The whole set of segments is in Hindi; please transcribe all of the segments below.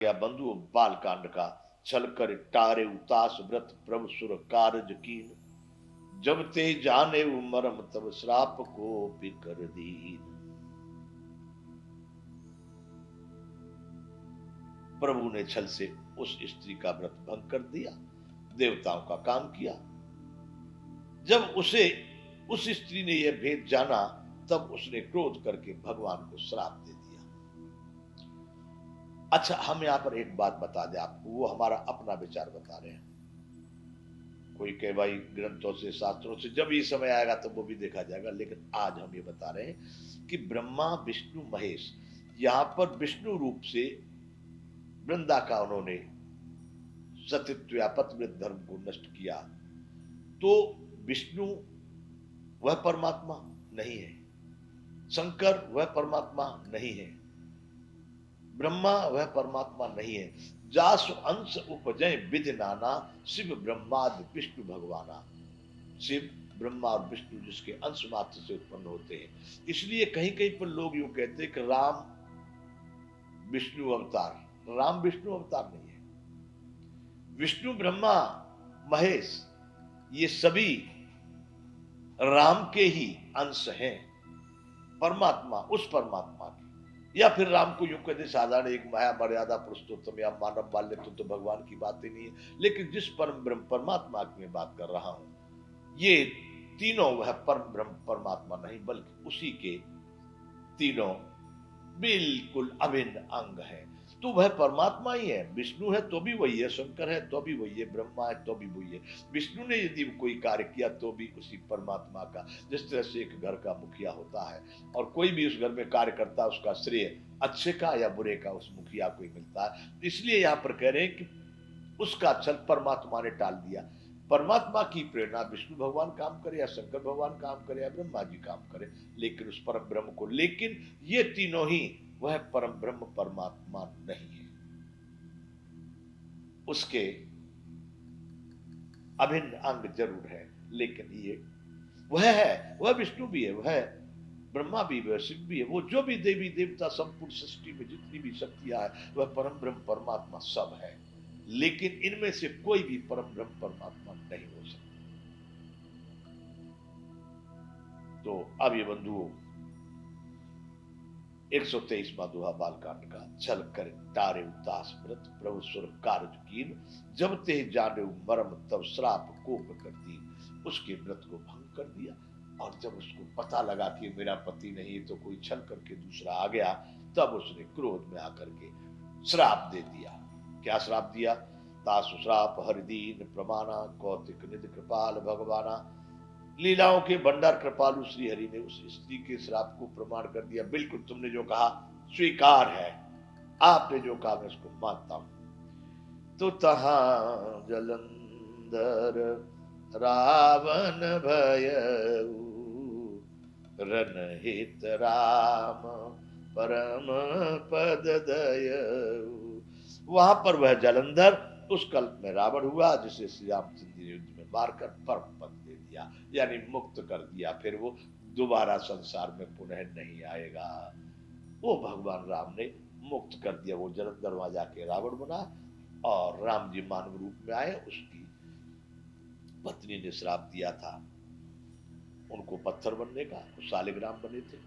या बंधु बाल कांड का छल कर टारे उतास व्रत प्रभु सुर कारज कीन जब ते जाने मरम तब श्राप को भी कर दीन। प्रभु ने छल से उस स्त्री का व्रत भंग कर दिया, देवताओं का काम किया। जब उसे उस स्त्री ने यह भेद जाना तब उसने क्रोध करके भगवान को श्राप दे दिया। अच्छा, हम यहां पर एक बात बता दें आपको, वो हमारा अपना विचार बता रहे हैं। कोई कहे भाई ग्रंथों से शास्त्रों से, जब ये समय आएगा तो वो भी देखा जाएगा, लेकिन आज हम ये बता रहे हैं कि ब्रह्मा विष्णु महेश, यहां पर विष्णु रूप से वृंदा का उन्होंने सतित्व या पतिव्रत धर्म को नष्ट किया, तो विष्णु वह परमात्मा नहीं है, शंकर वह परमात्मा नहीं है, ब्रह्मा वह परमात्मा नहीं है। जासु अंश उपजय विधि नाना शिव ब्रह्मादि विष्णु भगवाना। शिव ब्रह्मा और विष्णु जिसके अंश मात्र से उत्पन्न होते हैं, इसलिए कहीं कहीं पर लोग यूं कहते हैं कि राम विष्णु अवतार। राम विष्णु अवतार नहीं है। विष्णु ब्रह्मा महेश ये सभी राम के ही अंश हैं, परमात्मा उस परमात्मा के। या फिर राम को यूं कहते साधारण एक माया मर्यादा पुरुषोत्तम या मानव बाल्य तो भगवान की बात ही नहीं है। लेकिन जिस परम ब्रह्म परमात्मा की मैं बात कर रहा हूं, ये तीनों वह परम ब्रह्म परमात्मा नहीं बल्कि उसी के तीनों बिल्कुल अभिन्न अंग है। तो वह परमात्मा ही है। विष्णु है तो भी वही है, शंकर है तो भी वही है, ब्रह्मा है तो भी वही है। विष्णु ने यदि कोई कार्य किया तो भी उसी परमात्मा का। जिस तरह से एक घर का मुखिया होता है और कोई भी उस घर में कार्य करता है, उसका श्रेय अच्छे का या बुरे का उस मुखिया को ही मिलता है। इसलिए यहां पर कह रहे हैं कि उसका छल परमात्मा ने टाल दिया। परमात्मा की प्रेरणा विष्णु भगवान काम करे या शंकर भगवान काम करे या ब्रह्मा जी काम करे, लेकिन उस परम ब्रह्म को, लेकिन ये तीनों ही वह परम ब्रह्म परमात्मा नहीं है। उसके अभिन्न अंग जरूर है, लेकिन ये वह है, वह विष्णु भी है, वह ब्रह्मा भी, वह शिव भी है। वो जो भी देवी देवता संपूर्ण सृष्टि में जितनी भी शक्तियां है, वह परम ब्रह्म परमात्मा सब है। लेकिन इनमें से कोई भी परम ब्रह्म परमात्मा नहीं हो सकता। तो अब ये बंधुओं 123वां दोहा बालकांड का छल कर तारे उदास व्रत प्रभु सुर कारज कीन जब ते जाने मरम तब श्राप कोप कर दी। उसके व्रत को भंग कर दिया, और जब उसको पता लगा कि मेरा पति नहीं तो कोई छल करके दूसरा आ गया, तब उसने क्रोध में आकर के श्राप दे दिया। क्या श्राप दिया? तासु श्राप हरिदीन प्रमाणा कौतिक निधि कृपाल भगवाना। लीलाओं के भंडार कृपालु श्री हरि ने उस स्त्री के श्राप को प्रमाण कर दिया। बिल्कुल तुमने जो कहा स्वीकार है, आपने जो कहा मैं उसको मानता हूं। तो तहां जलंधर रावण भयऊ रनहित राम परम पद दयऊ। वहां पर वह जलंधर उस कल्प में रावण हुआ, जिसे श्री रामचंद्र ने युद्ध में मारकर परम पद दे दिया, यानी मुक्त कर दिया। फिर वो दोबारा संसार में पुनः नहीं आएगा। वो भगवान राम ने मुक्त कर दिया। वो जलंधर वहां जाके रावण बना और राम जी मानव रूप में आए। उसकी पत्नी ने श्राप दिया था उनको पत्थर बनने का, वो शालिग्राम बने थे।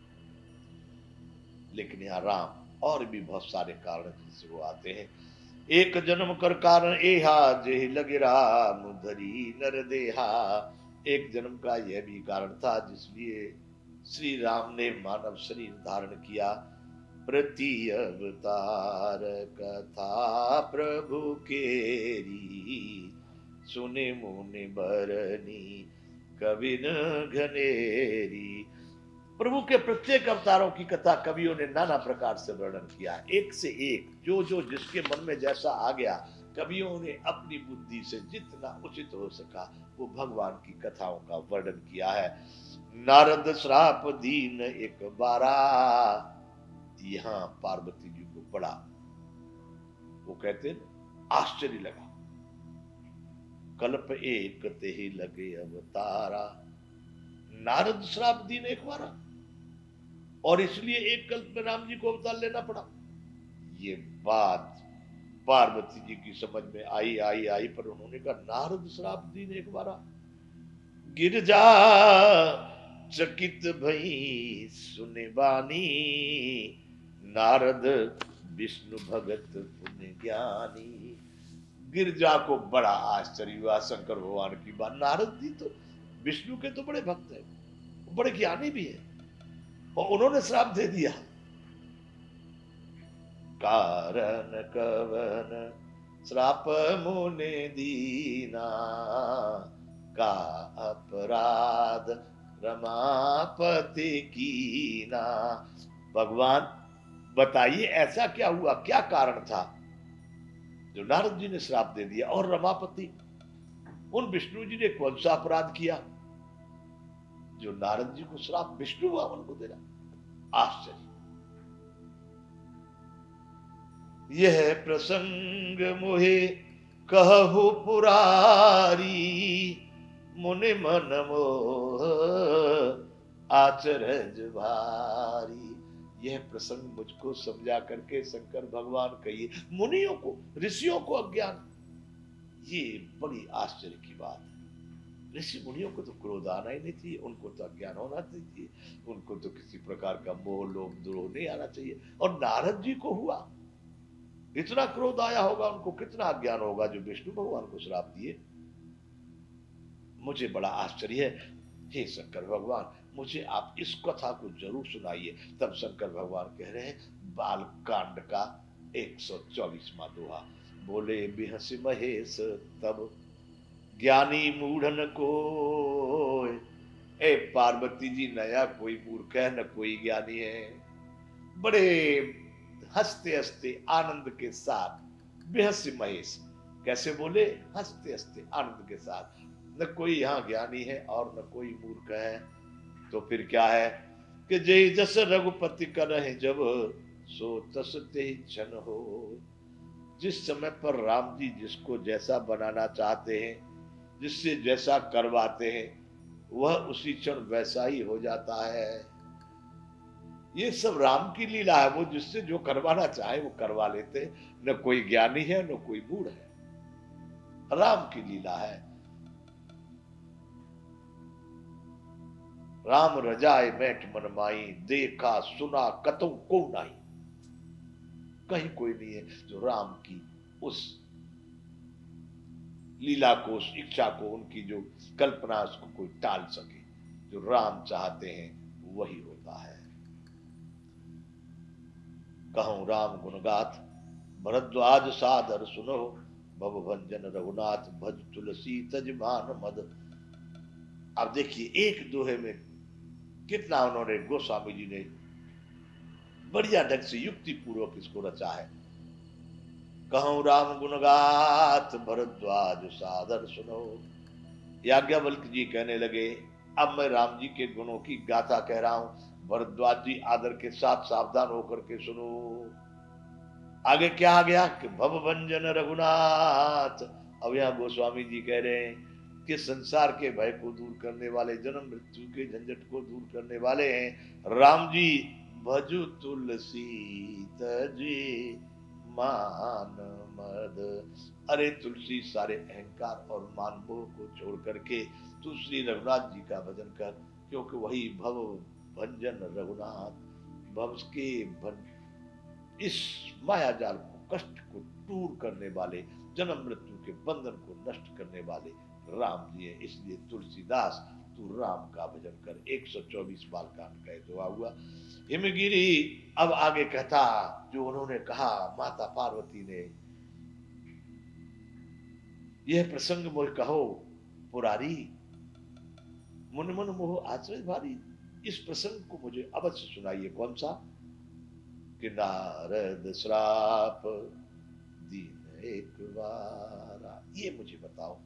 लेकिन यहाँ राम और भी बहुत सारे कारण जिनसे वो आते हैं। एक जन्म कर कारण एहा जेहि लगे राम धरी नर देहा। एक जन्म का यह भी कारण था जिसलिए श्री राम ने मानव शरीर धारण किया। प्रति अवतार कथा प्रभु केरी सुने मुनि बरनी कवि न घनेरी। प्रभु के प्रत्येक अवतारों की कथा कवियों ने नाना प्रकार से वर्णन किया। एक से एक जो जो जिसके मन में जैसा आ गया, कवियों ने अपनी बुद्धि से जितना उचित हो सका वो भगवान की कथाओं का वर्णन किया है। नारद श्राप दीन एक बारा। यहां पार्वती जी को बड़ा वो कहते आश्चर्य लगा। कल्प एक ते ही लगे अवतारा। नारद श्राप दीन एक बारा, और इसलिए एक कल्प में राम जी को अवतार लेना पड़ा। ये बात पार्वती जी की समझ में आई आई आई, पर उन्होंने कहा नारद श्राप दीन एक बारा। गिरजा चकित भई सुने बानी, नारद विष्णु भगत पुण्य ज्ञानी। गिरजा को बड़ा आश्चर्य हुआ शंकर भगवान की बात। नारद जी तो विष्णु के तो बड़े भक्त हैं, बड़े ज्ञानी भी हैं, और उन्होंने श्राप दे दिया। कारण कवन श्राप मुने दीना, का अपराध रमापति कीना। भगवान बताइए ऐसा क्या हुआ, क्या कारण था जो नारद जी ने श्राप दे दिया। और रमापति, उन विष्णु जी ने कौन सा अपराध किया जो नारद जी को श्राप विष्णु भगवान को देना। आश्चर्य। यह प्रसंग मोहे कहु पुरारी, मुनि मन मोह आचरज भारी। यह प्रसंग मुझको समझा करके शंकर भगवान कहिए, मुनियों को, ऋषियों को अज्ञान। ये बड़ी आश्चर्य की बात है। ऋषि मुनियों को तो क्रोध आना ही नहीं चाहिए, उनको तो अज्ञान होना चाहिए, उनको तो किसी प्रकार का मोह लोभ द्रोह नहीं आना चाहिए। और नारद जी को हुआ, इतना क्रोध आया होगा उनको, कितना अज्ञान होगा जो विष्णु भगवान को श्राप दिए। मुझे बड़ा आश्चर्य है। हे शंकर भगवान, मुझे आप इस कथा को जरूर सुनाइए। तब शंकर भगवान कह रहे हैं बाल कांड का 124वां दोहा। बोले बिहसि महेश तब ज्ञानी मूढ़न को। ए पार्वती जी, नया कोई मूर्ख है न कोई ज्ञानी है। बड़े हंसते हंसते आनंद के साथ बेहसी महेश, कैसे बोले, हंसते हंसते आनंद के साथ। न कोई यहाँ ज्ञानी है और न कोई मूर्ख है, तो फिर क्या है कि जय जस रघुपति कर रहे जब, सो तस ते क्षण हो। जिस समय पर राम जी जिसको जैसा बनाना चाहते हैं, जिससे जैसा करवाते हैं, वह उसी क्षण वैसा ही हो जाता है। ये सब राम की लीला है। वो जिससे जो करवाना चाहे वो करवा लेते। न कोई ज्ञानी है न कोई मूढ़ है, राम की लीला है। राम रजाए बैठ मन माई, देखा सुना कतौ को नहीं। कहीं कोई नहीं है जो राम की उस लीला को, उस इच्छा को, उनकी जो कल्पना उसको कोई टाल सके। जो राम चाहते हैं वही होता है। कहूं राम गुणगाथ भरद्वाज सादर सुनो, भव भंजन रघुनाथ भज तुलसी तज मान मद। अब देखिए एक दोहे में कितना उन्होंने, गोस्वामी जी ने बढ़िया ढंग से युक्ति पूर्वक इसको रचा है। कहूं राम गुणगाथ भरद्वाज सादर सुनो। याज्ञवल्क्य जी कहने लगे अब मैं राम जी के गुणों की गाथा कह रहा हूं, भरद्वाज जी आदर के साथ सावधान होकर के सुनो। आगे क्या आ गया कि भव भंजन रघुनाथ। अब यहाँ गोस्वामी जी कह रहे हैं कि संसार के भय को दूर करने वाले, जन्म मृत्यु के झंझट को दूर करने वाले हैं राम जी। भजु तुलसी तजी मान मद। अरे तुलसी, सारे अहंकार और मान मोह को छोड़ करके तू श्री रघुनाथ जी का भजन कर, क्योंकि वही भव भंजन रघुनाथ, भव के इस मायाजाल को, कष्ट को दूर करने वाले, जन्म मृत्यु के बंधन को नष्ट करने वाले राम जी है। इसलिए तुलसीदास तू राम का भजन कर। 124 बालकांड का दुआ हुआ। हिमगिरी अब आगे कहता जो उन्होंने कहा माता पार्वती ने, यह प्रसंग मोह कहो पुरारी, मुन मन मोह आश्रय भारी। इस प्रसंग को मुझे अवश्य सुनाइए। कौन सा? कि नारद श्राप दीन एक बार, ये मुझे बताओ।